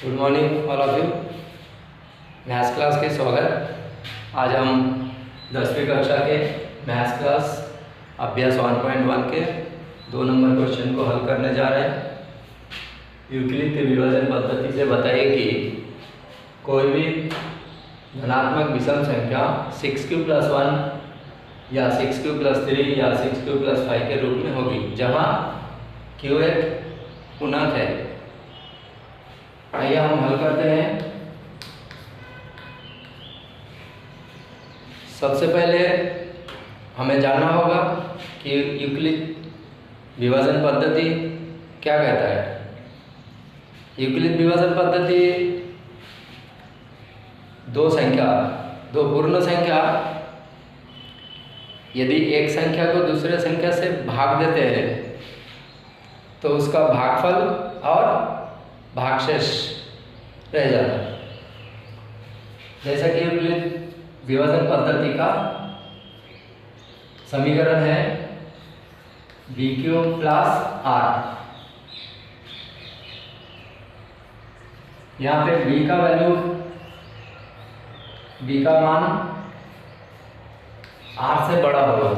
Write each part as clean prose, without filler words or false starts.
Good morning all of you. Maths class के स्वागत। आज हम 10वीं कक्षा के मैथ्स क्लास अभ्यास 1.1 के 2 नंबर क्वेश्चन को हल करने जा रहे हैं। यूक्लिड के विभाजन पद्धति से बताइए कि कोई भी धनात्मक विषम संख्या 6q + 1 या 6q + 3 या 6q + 5 के रूप में होगी, जहाँ q एक पूर्णांक है। आइए हम हल करते हैं। सबसे पहले हमें जानना होगा कि यूक्लिड विभाजन पद्धति क्या कहता है। यूक्लिड विभाजन पद्धति दो पूर्ण संख्या यदि एक संख्या को दूसरे संख्या से भाग देते हैं तो उसका भागफल और भागशेष रह जाता है। जैसा कि यूक्लिड विभाजन पद्धति का समीकरण है BQ + R। यहाँ पे B का मान R से बड़ा होगा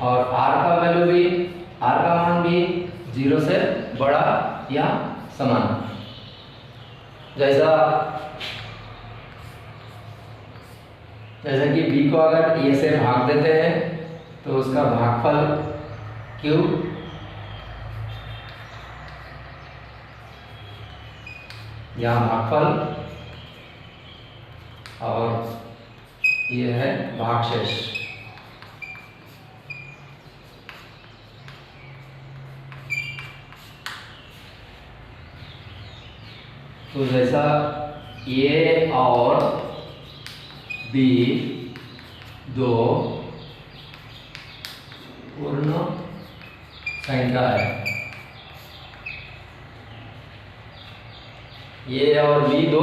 और R का मान भी 0 से बड़ा या समान। जैसा कि B को अगर A से भाग देते हैं तो उसका भागफल Q यहाँ भागफल और ये है भागशेष। तो जैसा A और B दो पूर्ण संख्या है, A और B दो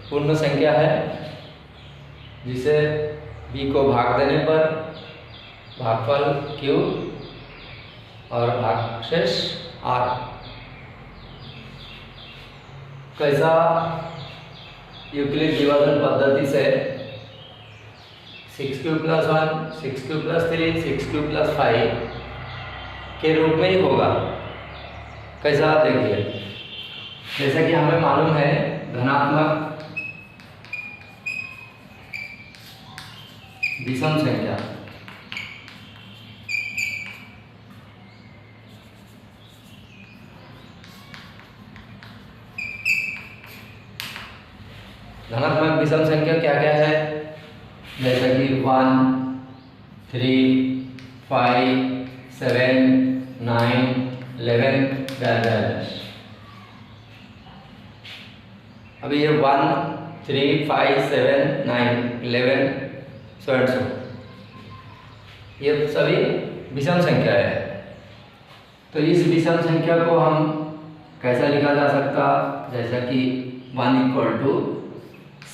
पूर्ण संख्या है, जिसे B को भाग देने पर भागफल Q और भागशेष R। कैसा यूक्लिड विभाजन पद्धति से 6q + 1, 6q + 3, 6q + 5 के रूप में ही होगा। कैसा देखिए, जैसा कि हमें मालूम है धनात्मक विषम संख्या क्या क्या है, जैसा कि 1, 3, 5, 7, 9, 11 अभी ये 1, 3, 5, 7, 9, 11 सो ये सभी विषम संख्या है। तो इस विषम संख्या को हम कैसा लिखा जा सकता, जैसा कि 1 =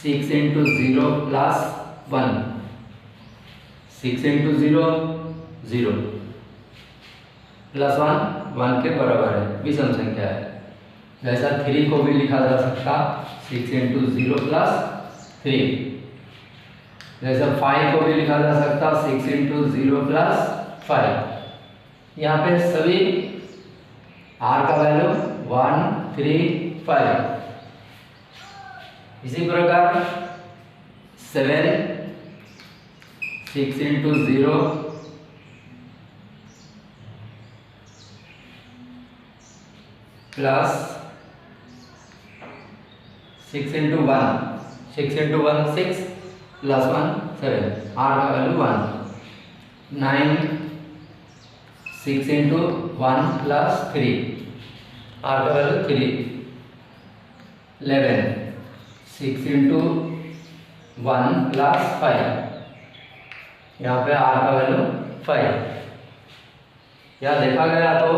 6 × 0 + 1, 6 × 0 0 + 1 के बराबर है, विषम संख्या है। जैसा 3 को भी लिखा जा सकता 6 × 0 + 3। जैसा 5 को भी लिखा जा सकता 6 × 0 + 5। यहाँ पे सभी R का वैल्यू 1, 3, 5। इसी प्रकार 7 6 × 0 + 6 × 1, 6 × 1 6 + 1 7, R का वैल्यू 1। 9 6 × 1 + 3, R का वैल्यू 3। 11 6 × 1 + 5, यहाँ पे R का वैल्यू 5। यहाँ देखा गया तो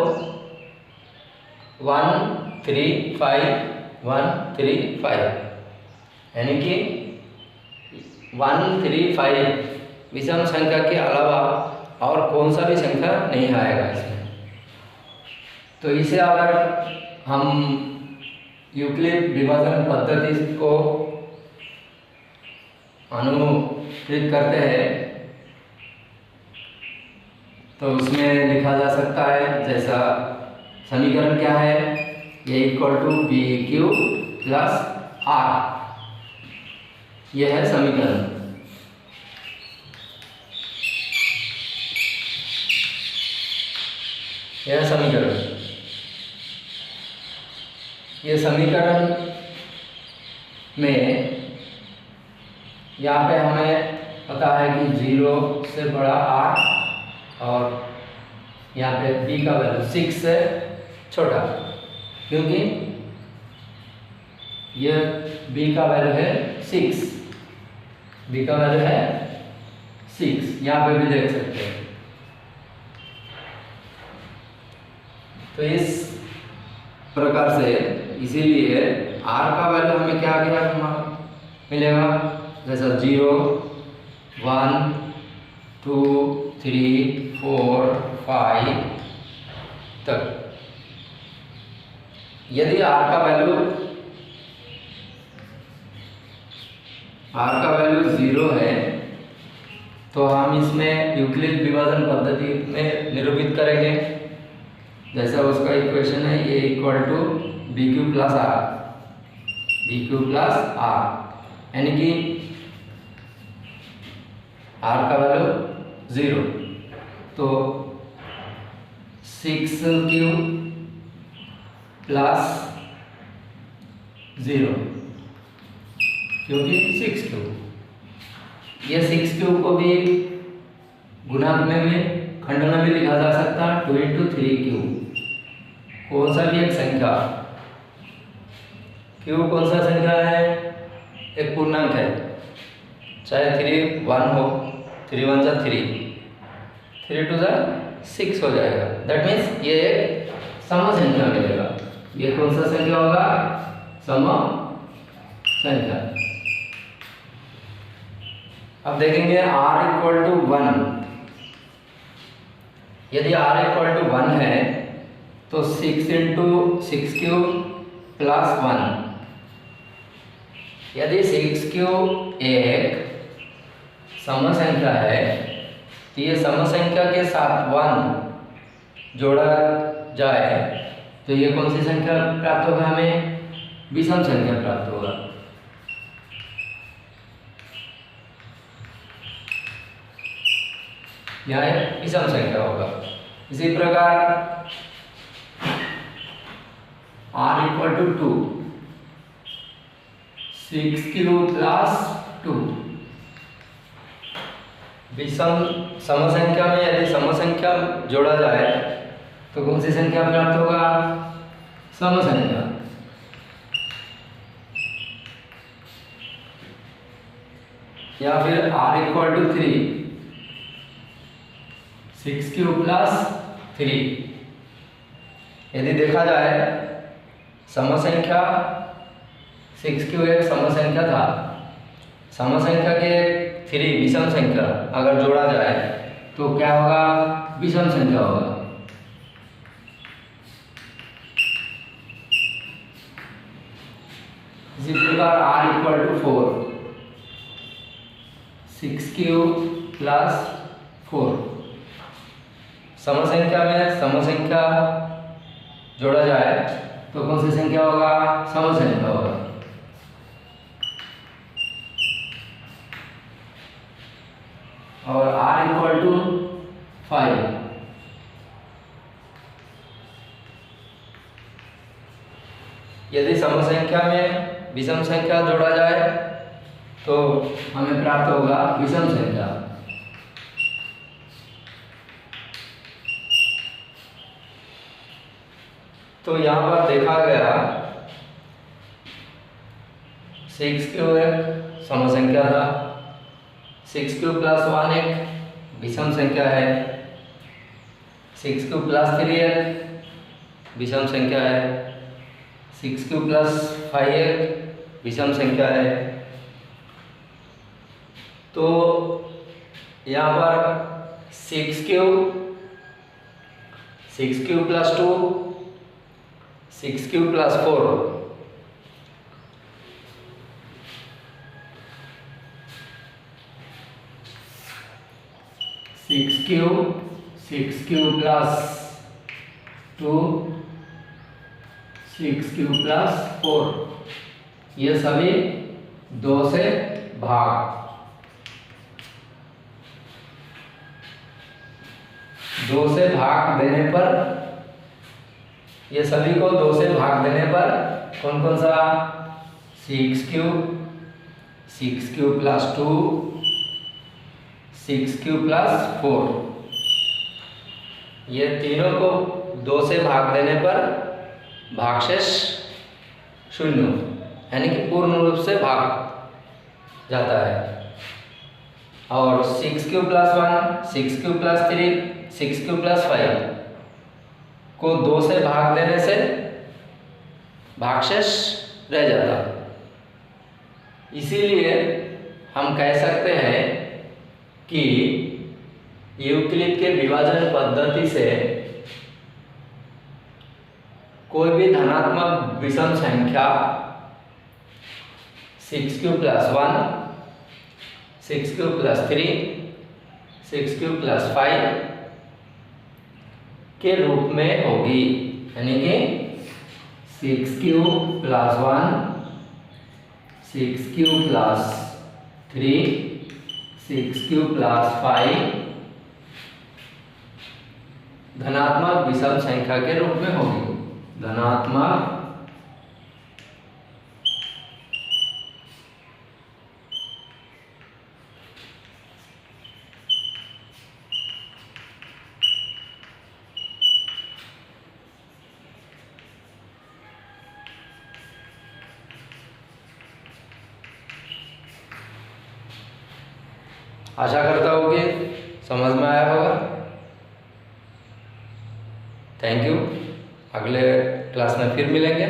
1, 3, 5, 1, 3, 5, यानी कि 1, 3, 5 विषम संख्या के अलावा और कौन सा भी संख्या नहीं आएगा इसमें। तो इसे अगर हम यूक्लिड विभाजन पद्धति को अनुकृत करते हैं तो उसमें लिखा जा सकता है, जैसा समीकरण क्या है, ये equal to B Q plus R, यह है समीकरण। यह समीकरण, ये समीकरण में यहाँ पे हमें पता है कि 0 से बड़ा r और यहाँ पे b का वैल्यू 6 से छोटा, क्योंकि यह b का वैल्यू है 6, b का वैल्यू है 6, यहाँ पे भी देख सकते हैं। तो इस प्रकार से इसीलिए r का वैल्यू हमें क्या मिलेगा, जैसा 0, 1, 2, 3, 4, 5 तक। यदि r का वैल्यू 0 है तो हम इसमें यूक्लिड विभाजन पद्धति में निरूपित करेंगे, जैसा उसका इक्वेशन है, ये equal to B Q plus R, यानी कि r का वैल्यू 0, तो 6 प्लस 0, क्योंकि 6 ये 6 को भी गुणात्मक में खंड में लिखा जा सकता है 2 × 3 कौन सा भी एक संख्या, क्यू कौन सा संख्या है, एक पूर्णांक है, चाहे 3 1 हो, 3 1 जा 3, 3 2 जा 6 हो जाएगा। दैट मीन्स ये एक सम संख्या मिलेगा। ये कौन सा संख्या होगा, सम संख्या। अब देखेंगे r = 1, यदि r = 1 है तो 6 × 6³ प्लस 1, यदि 6³ एक सम संख्या है तो ये सम संख्या के साथ 1 जोड़ा जाए तो ये कौन सी संख्या प्राप्त होगा, हमें विषम संख्या प्राप्त होगा। यह विषम संख्या होगा। इसी प्रकार r = 2, 6³ प्लस 2, विषम सम संख्या में यदि सम संख्या जोड़ा जाए तो कौन सी संख्या प्राप्त होगा, सम संख्या। या फिर r = 3, 6³ प्लस 3, यदि देखा जाए सम संख्या 6³ एक सम संख्या था, सम संख्या के 3 विषम संख्या अगर जोड़ा जाए तो क्या होगा, विषम संख्या होगा। इसी प्रकार r = 4, 6³ प्लस 4, सम संख्या में सम संख्या जोड़ा जाए तो कौन सी संख्या होगा, सम संख्या होगा। और r = 5, यदि सम संख्या में विषम संख्या जोड़ा जाए तो हमें प्राप्त होगा विषम संख्या। तो यहाँ पर देखा गया 6³ एक सम संख्या था, 6³ प्लस 1 एक विषम संख्या है, 6³ प्लस 3 एक विषम संख्या है, 6³ प्लस 5 एक विषम संख्या है। तो यहाँ पर 6³ plus 2, 6 cube plus 4 6 cube plus 2 6 cube plus 4 ये सभी 2 से भाग 2 से भाग देने पर ये सभी को 2 से भाग देने पर कौन कौन सा 6 क्यूब प्लस 2 6 क्यूब प्लस 4 ये तीनों को 2 से भाग देने पर भागशेष 0 यानी कि पूर्ण रूप से भाग जाता है। और 6 cube plus 1 6 cube plus 3 6 cube plus 5 को 2 से भाग देने से भागशेष रह जाता। इसीलिए हम कह सकते हैं कि यूक्लिड के विभाजन पद्धति से कोई भी धनात्मक विषम संख्या 6 cube plus 1 6 cube plus 3 6 cube plus 5 के रूप में होगी, यानी कि 6 cube plus 1 6 cube plus 3 6 cube plus 5 धनात्मक विषम संख्या के रूप में होगी। धनात्मक आशा करता हूँ कि समझ में आया होगा। Thank you. अगले क्लास में फिर मिलेंगे।